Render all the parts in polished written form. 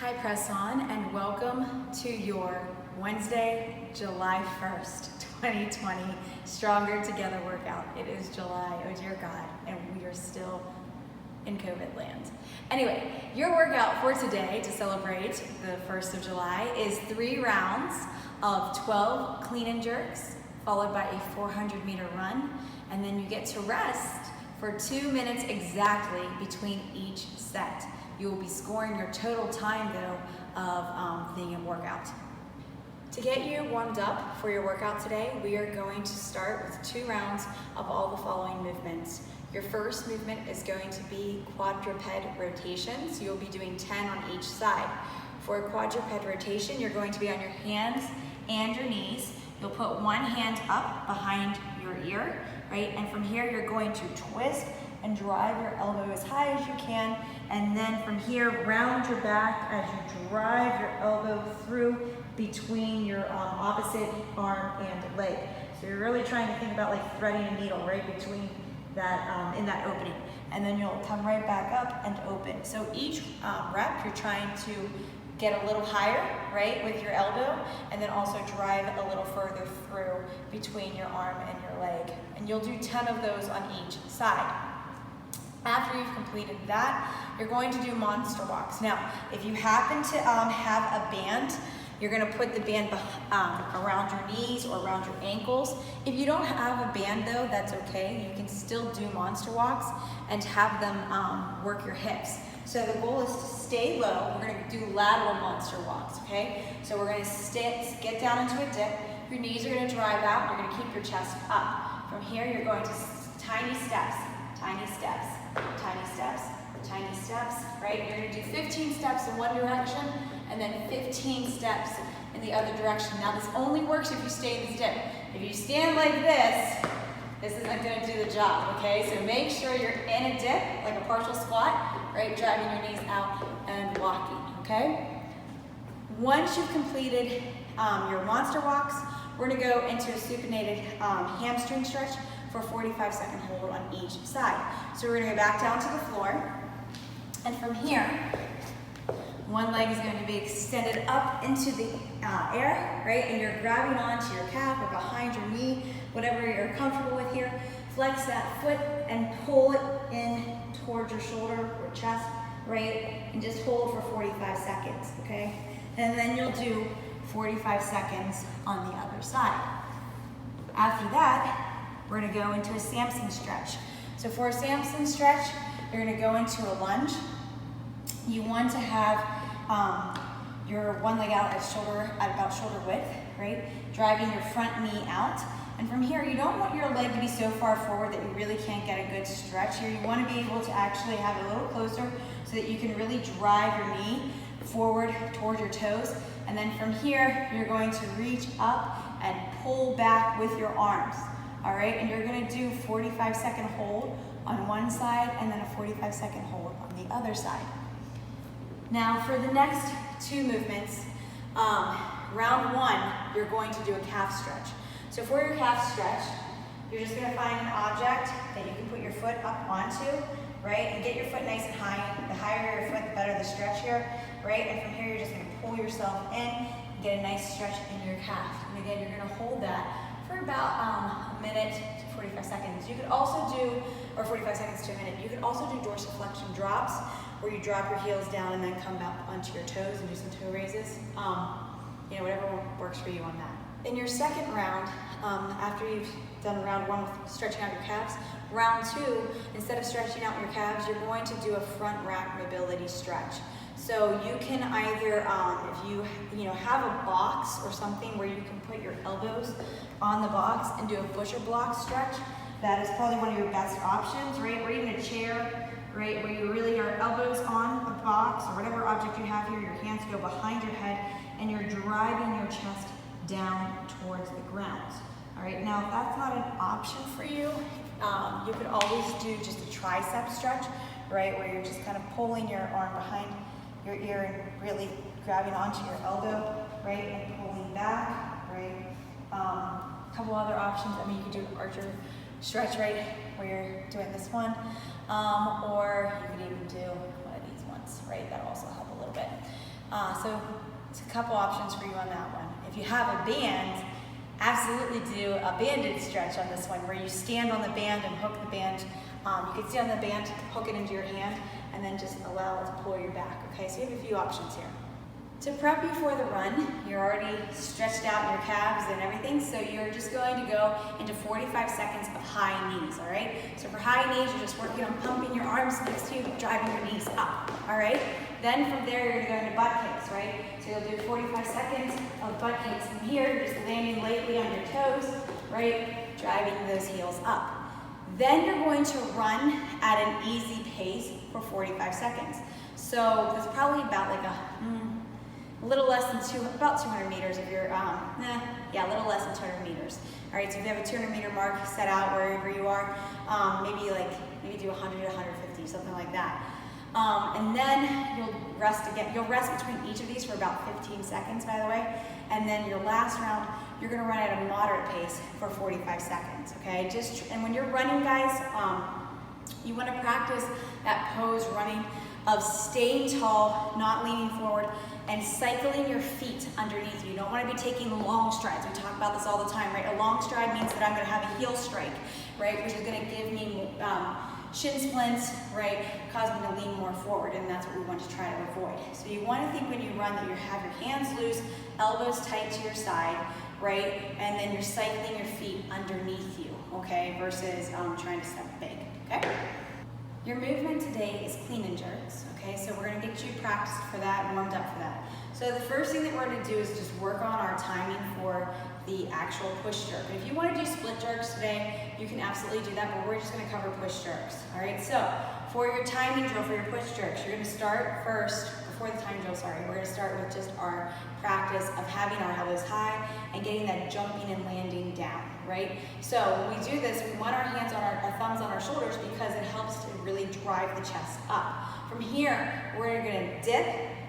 Hi Press On, and welcome to your Wednesday, July 1st, 2020 Stronger Together workout. It is July, oh dear God, and we are still in COVID land. Anyway, your workout for today to celebrate the 1st of July is 3 rounds of 12 clean and jerks, followed by a 400-meter run, and then you get to rest for 2 minutes exactly between each set. You will be scoring your total time though of being in workout. To get you warmed up for your workout today, we are going to start with 2 rounds of all the following movements. Your first movement is going to be quadruped rotation, so you'll be doing 10 on each side. For a quadruped rotation, you're going to be on your hands and your knees. You'll put one hand up behind your ear, right? And from here, you're going to twist and drive your elbow as high as you can, and then from here, round your back as you drive your elbow through between your opposite arm and leg. So you're really trying to think about like threading a needle right between that, in that opening. And then you'll come right back up and open. So each rep, you're trying to get a little higher, right, with your elbow, and then also drive a little further through between your arm and your leg. And you'll do 10 of those on each side. After you've completed that, you're going to do monster walks. Now, if you happen to have a band, you're gonna put the band around your knees or around your ankles. If you don't have a band though, that's okay. You can still do monster walks and have them work your hips. So the goal is to stay low. We're gonna do lateral monster walks, okay? So we're gonna get down into a dip. Your knees are gonna drive out. You're gonna keep your chest up. From here, you're going to tiny steps, tiny steps, tiny steps, tiny steps, right? You're gonna do 15 steps in one direction and then 15 steps in the other direction. Now this only works if you stay in this dip. If you stand like this isn't gonna do the job, okay? So make sure you're in a dip, like a partial squat, right? Driving your knees out and walking, okay? Once you've completed your monster walks, we're gonna go into a supinated hamstring stretch for a 45-second hold on each side. So we're gonna go back down to the floor, and from here, one leg is going to be extended up into the air, right? And you're grabbing onto your calf or behind your knee, whatever you're comfortable with here. Flex that foot and pull it in towards your shoulder or chest, right? And just hold for 45 seconds, okay? And then you'll do 45 seconds on the other side. After that, we're gonna go into a Samson stretch. So for a Samson stretch, you're gonna go into a lunge. You want to have your one leg out at about shoulder width, right? Driving your front knee out. And from here, you don't want your leg to be so far forward that you really can't get a good stretch here. You want to be able to actually have it a little closer so that you can really drive your knee forward towards your toes. And then from here, you're going to reach up and pull back with your arms, all right? And you're gonna do 45-second hold on one side and then a 45-second hold on the other side. Now for the next 2 movements, round 1, you're going to do a calf stretch. So for your calf stretch, you're just gonna find an object that you can put your foot up onto, right? And get your foot nice and high. The higher your foot, the better the stretch here, right? And from here, you're just gonna pull yourself in and get a nice stretch in your calf. And again, you're gonna hold that for about a minute to 45 seconds. You could also do, or 45 seconds to a minute, you could also do dorsiflexion drops, where you drop your heels down and then come back onto your toes and do some toe raises. You know, whatever works for you on that. In your second round, after you've done round 1 with stretching out your calves, round 2, instead of stretching out your calves, you're going to do a front rack mobility stretch. So you can either, if you have a box or something where you can put your elbows on the box and do a butcher block stretch, that is probably one of your best options, right? Or even a chair, right, where you really are elbows on the box or whatever object you have here, your hands go behind your head and you're driving your chest down towards the ground. All right, now if that's not an option for you, you could always do just a tricep stretch, right, where you're just kind of pulling your arm behind your ear and really grabbing onto your elbow, right, and pulling back, right. A couple other options, I mean, you could do an archer stretch, right, where you're doing this one, or you could even do one of these ones, right, that'll also help a little bit. So it's a couple options for you on that one. If you have a band, absolutely do a banded stretch on this one where you stand on the band and hook the band. You can stand on the band, hook it into your hand, and then just allow it to pull your back. Okay, so you have a few options here. To prep you for the run, you're already stretched out in your calves and everything, so you're just going to go into 45 seconds of high knees, all right? So for high knees, you're just working on pumping your arms next to you, driving your knees up, all right? Then from there, you're gonna go into butt kicks, right? So you'll do 45 seconds of butt kicks from here, just landing lightly on your toes, right? Driving those heels up. Then you're going to run at an easy pace for 45 seconds. So that's probably about like a little less than about 200 meters if you're, a little less than 200 meters. All right, so if you have a 200 meter mark set out wherever you are, maybe do 100 to 150, something like that. And then you'll rest again. You'll rest between each of these for about 15 seconds, by the way. And then your last round, you're gonna run at a moderate pace for 45 seconds, okay? And when you're running, guys, you wanna practice that pose running of staying tall, not leaning forward, and cycling your feet underneath you. You don't want to be taking long strides. We talk about this all the time, right? A long stride means that I'm going to have a heel strike, right? Which is going to give me shin splints, right? Cause me to lean more forward, and that's what we want to try to avoid. So you want to think when you run that you have your hands loose, elbows tight to your side, right? And then you're cycling your feet underneath you, okay? Versus trying to step big, okay? Your movement today is clean and jerks, okay? So we're gonna get you practiced for that and warmed up for that. So the first thing that we're gonna do is just work on our timing for the actual push jerk. And if you wanna do split jerks today, you can absolutely do that, but we're just gonna cover push jerks, all right? So for your timing drill, for your push jerks, you're gonna start first, before the time drill, we're gonna start with just our practice of having our elbows high and getting that jumping and landing down, right? So when we do this, we want our hands on our thumbs on our shoulders because it helps to really drive the chest up. From here, we're gonna dip,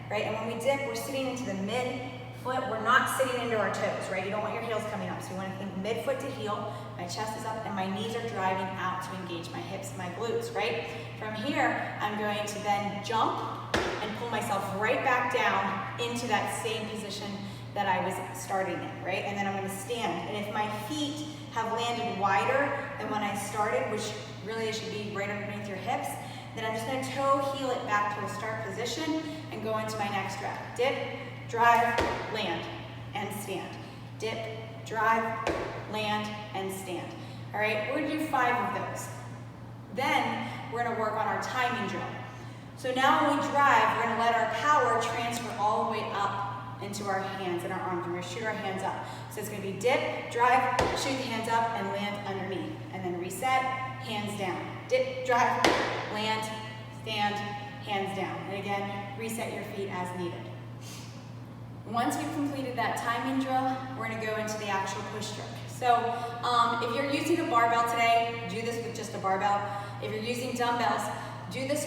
right? And when we dip, we're sitting into the mid-foot. We're not sitting into our toes, right? You don't want your heels coming up. So you wanna think mid-foot to heel, my chest is up, and my knees are driving out to engage my hips and my glutes, right? From here, I'm going to then jump and pull myself right back down into that same position that I was starting in, right? And then I'm gonna stand. And if my feet have landed wider than when I started, which really should be right underneath your hips, then I'm just gonna toe heel it back to a start position and go into my next rep. Dip, drive, land, and stand. Dip, drive, land, and stand. All right, we're gonna do 5 of those. Then we're gonna work on our timing drill. So now when we drive, we're gonna let our power transfer all the way up into our hands and our arms. We're gonna shoot our hands up. So it's gonna be dip, drive, shoot the hands up, and land underneath. And then reset, hands down. Dip, drive, land, stand, hands down. And again, reset your feet as needed. Once we've completed that timing drill, we're gonna go into the actual push jerk. So if you're using a barbell today, do this with just a barbell. If you're using dumbbells, do this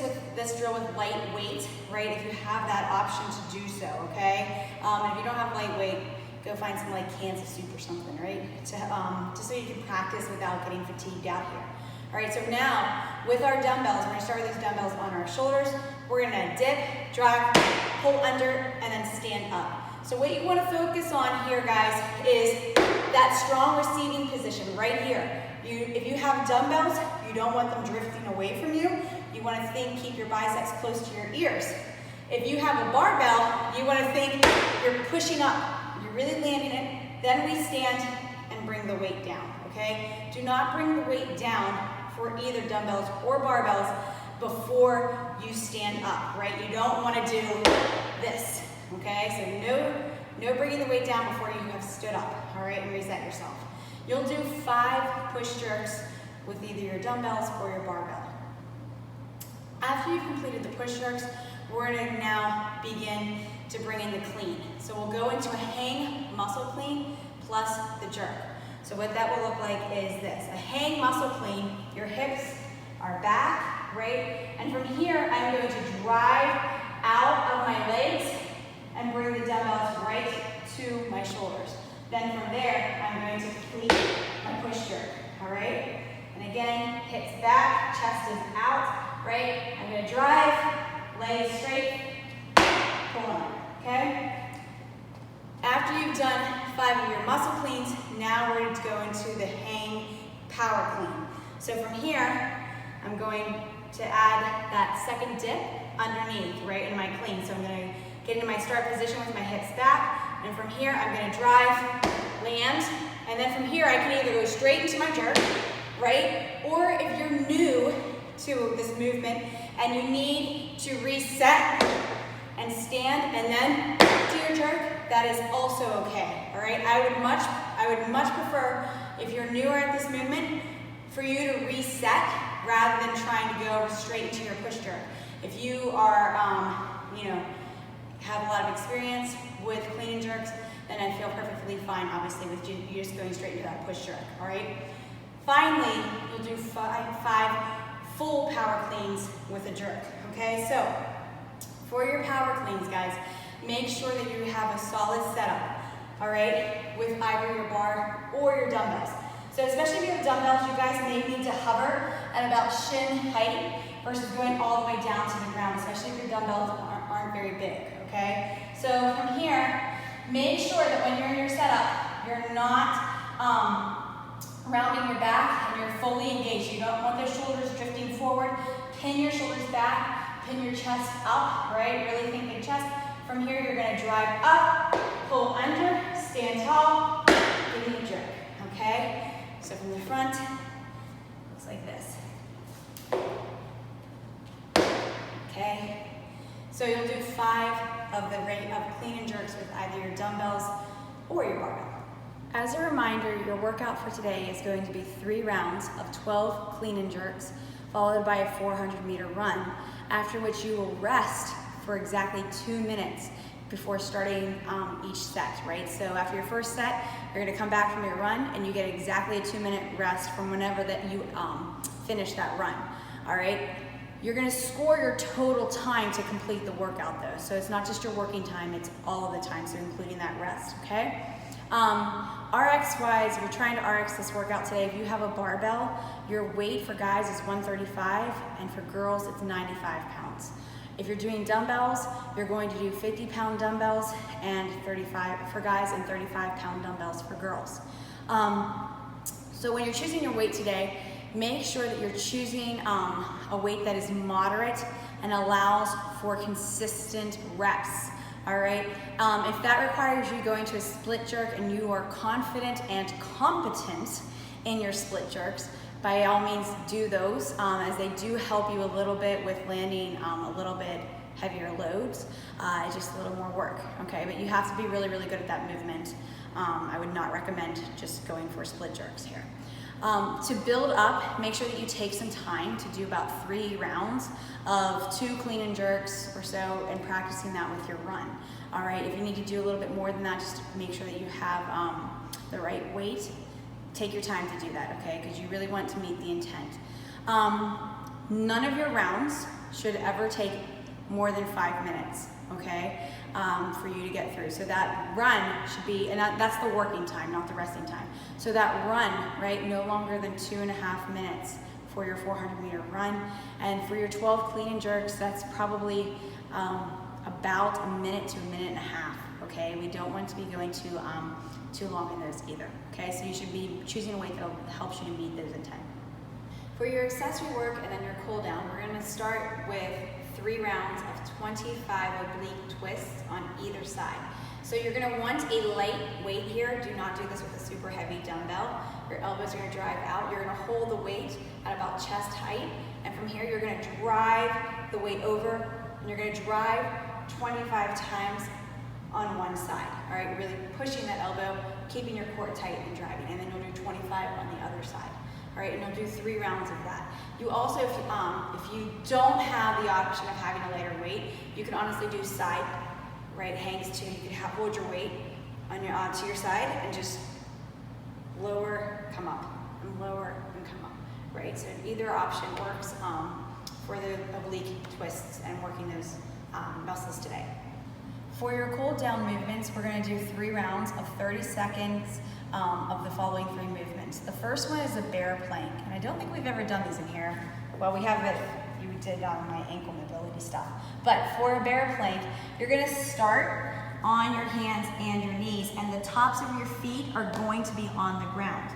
drill with light weight, right? If you have that option to do so, okay? If you don't have lightweight, go find some like cans of soup or something, right? Just so you can practice without getting fatigued out here. All right, so now with our dumbbells, we're gonna start with these dumbbells on our shoulders. We're gonna dip, drive, pull under, and then stand up. So what you wanna focus on here, guys, is that strong receiving position right here. If you have dumbbells, you don't want them drifting away from you. You want to keep your biceps close to your ears. If you have a barbell, you want to think you're pushing up. You're really landing it. Then we stand and bring the weight down, okay? Do not bring the weight down for either dumbbells or barbells before you stand up, right? You don't want to do this, okay? So no bringing the weight down before you have stood up, all right? And reset yourself. You'll do 5 push jerks with either your dumbbells or your barbell. After you've completed the push jerks, we're gonna now begin to bring in the clean. So we'll go into a hang muscle clean plus the jerk. So what that will look like is this. A hang muscle clean, your hips are back, right? And from here, I'm going to drive out of my legs and bring the dumbbells right to my shoulders. Then from there, I'm going to complete my push jerk, all right? And again, hips back, chest is out, right? I'm gonna drive, legs straight, pull on, okay? So from here, I'm going to add that second dip underneath, right, in my clean. So I'm gonna get into my start position with my hips back, and from here, I'm gonna drive, land, and then from here, I can either go straight into my jerk, right, or if you're new to this movement and you need to reset and stand and then do your jerk, that is also okay, all right? I would much prefer, if you're newer at this movement, for you to reset rather than trying to go straight into your push jerk. If you are, have a lot of experience with clean and jerks, then I feel perfectly fine, obviously, with you just going straight into that push jerk, all right? Finally, you'll do five full power cleans with a jerk, okay? So, for your power cleans, guys, make sure that you have a solid setup, all right, with either your bar or your dumbbells. So especially if you have dumbbells, you guys may need to hover at about shin height versus going all the way down to the ground, especially if your dumbbells aren't very big, okay? So from here, make sure that when you're in your setup, you're not rounding your back and you're fully engaged. You don't want those shoulders drifting forward. Pin your shoulders back, pin your chest up, right? Really think big chest. From here, you're gonna drive up, pull under, stand tall, give me a jerk, okay? So from the front, looks like this. Okay? So you'll do 5 of the rate of clean and jerks with either your dumbbells or your barbell. As a reminder, your workout for today is going to be 3 rounds of 12 clean and jerks, followed by a 400-meter run, after which you will rest for exactly 2 minutes before starting each set, right? So after your first set, you're gonna come back from your run and you get exactly a 2-minute rest from whenever that you finish that run, all right? You're gonna score your total time to complete the workout though. So it's not just your working time, it's all of the time, so including that rest, okay? RX-wise, if you're trying to RX this workout today, if you have a barbell, your weight for guys is 135, and for girls, it's 95 pounds. If you're doing dumbbells, you're going to do 50-pound dumbbells and 35 for guys and 35-pound dumbbells for girls. So when you're choosing your weight today, make sure that you're choosing a weight that is moderate and allows for consistent reps. All right, if that requires you going to a split jerk and you are confident and competent in your split jerks, by all means do those, as they do help you a little bit with landing a little bit heavier loads. It's just a little more work, okay? But you have to be really, really good at that movement. I would not recommend just going for split jerks here. To build up, make sure that you take some time to do about 3 rounds of 2 clean and jerks or so and practicing that with your run. All right, if you need to do a little bit more than that, just make sure that you have the right weight. Take your time to do that, okay? Because you really want to meet the intent. None of your rounds should ever take more than 5 minutes, okay? For you to get through. So that run should be, and that's the working time, not the resting time. So that run, right, no longer than 2.5 minutes for your 400-meter run. And for your 12 clean and jerks, that's probably about 1 minute to 1.5 minutes, okay? We don't want to be going too long in those either, okay? So you should be choosing a weight that helps you to meet those intent. For your accessory work and then your cool down, we're gonna start with 3 rounds of 25 oblique twists on either side. So you're gonna want a light weight here. Do not do this with a super heavy dumbbell. Your elbows are gonna drive out. You're gonna hold the weight at about chest height. And from here, you're gonna drive the weight over, and you're gonna drive 25 times on one side. All right, really pushing that elbow, keeping your core tight and driving. And then you'll do 25 on the other side. All right, and you'll do 3 rounds of that. You also, if you don't have the option of having a lighter weight, you can honestly do side, right, hangs too. You can hold your weight on your to your side and just lower, come up, and lower and come up, right? So either option works for the oblique twists and working those muscles today. For your cool down movements, we're gonna do 3 rounds of 30 seconds of the following 3 movements. The first one is a bear plank, and I don't think we've ever done these in here. Well, we have it, you did my ankle mobility stuff. But for a bear plank, you're gonna start on your hands and your knees, and the tops of your feet are going to be on the ground.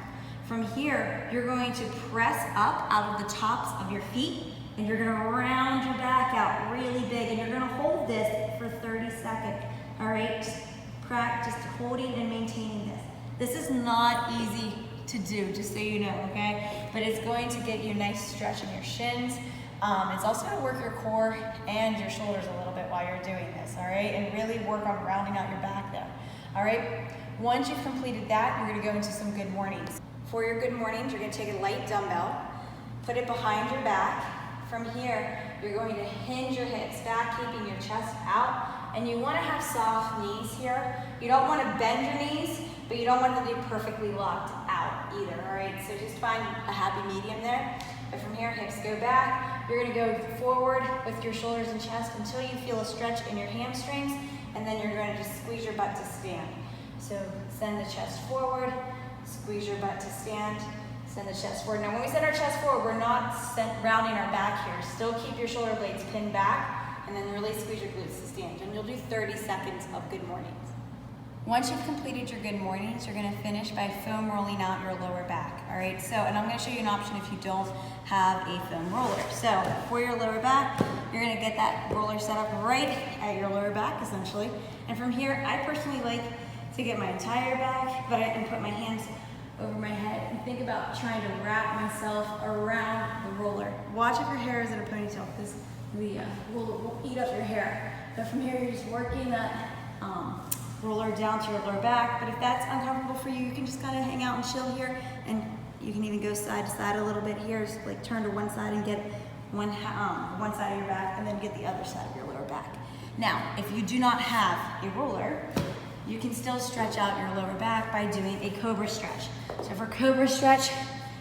From here, you're going to press up out of the tops of your feet, and you're gonna round your back out really big, and you're gonna hold this for 30 seconds, all right? Just practice holding and maintaining this. This is not easy to do, just so you know, okay? But it's going to get you a nice stretch in your shins. It's also gonna work your core and your shoulders a little bit while you're doing this, all right? And really work on rounding out your back there, all right? Once you've completed that, you're gonna go into some good mornings. For your good mornings, you're gonna take a light dumbbell, put it behind your back. From here, you're going to hinge your hips back, keeping your chest out, and you wanna have soft knees here. You don't wanna bend your knees, but you don't want them to be perfectly locked out either, all right? So just find a happy medium there. But from here, hips go back. You're gonna go forward with your shoulders and chest until you feel a stretch in your hamstrings, and then you're gonna just squeeze your butt to stand. So send the chest forward, squeeze your butt to stand, send the chest forward. Now when we send our chest forward, we're not rounding our back here. Still keep your shoulder blades pinned back, and then really squeeze your glutes to stand. And you'll do 30 seconds of good mornings. Once you've completed your good mornings, you're gonna finish by foam rolling out your lower back, all right? So, and I'm gonna show you an option if you don't have a foam roller. So, for your lower back, you're gonna get that roller set up right at your lower back, essentially. And from here, I personally like to get my entire back, and put my hands over my head and think about trying to wrap myself around the roller. Watch if your hair is in a ponytail, because the roller will eat up your hair. But from here, you're just working that roller down to your lower back. But if that's uncomfortable for you, you can just kind of hang out and chill here, and you can even go side to side a little bit here. Just like turn to one side and get one side of your back, and then get the other side of your lower back. Now, if you do not have a roller, you can still stretch out your lower back by doing a cobra stretch. So for cobra stretch,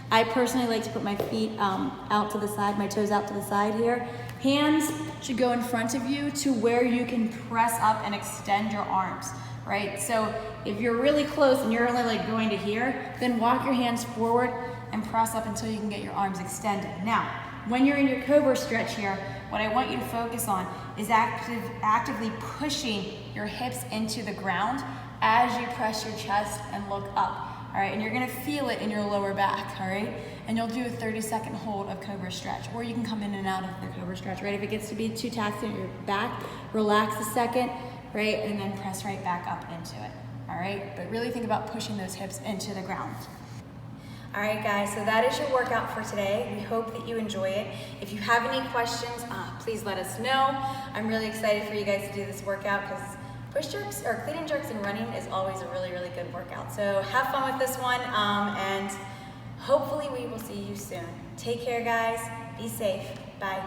I personally like to put my feet out to the side, my toes out to the side here. Hands should go in front of you to where you can press up and extend your arms, right? So if you're really close and you're only like going to here, then walk your hands forward and press up until you can get your arms extended. Now, when you're in your cobra stretch here, what I want you to focus on is actively pushing your hips into the ground as you press your chest and look up. All right, and you're gonna feel it in your lower back, all right? And you'll do a 30-second hold of cobra stretch, or you can come in and out of the cobra stretch, right? If it gets to be too taxing on your back, relax a second, right? And then press right back up into it, all right? But really think about pushing those hips into the ground. All right, guys, so that is your workout for today. We hope that you enjoy it. If you have any questions, please let us know. I'm really excited for you guys to do this workout because push jerks or clean and jerks and running is always a really, really good workout. So have fun with this one, and hopefully we will see you soon. Take care, guys. Be safe. Bye.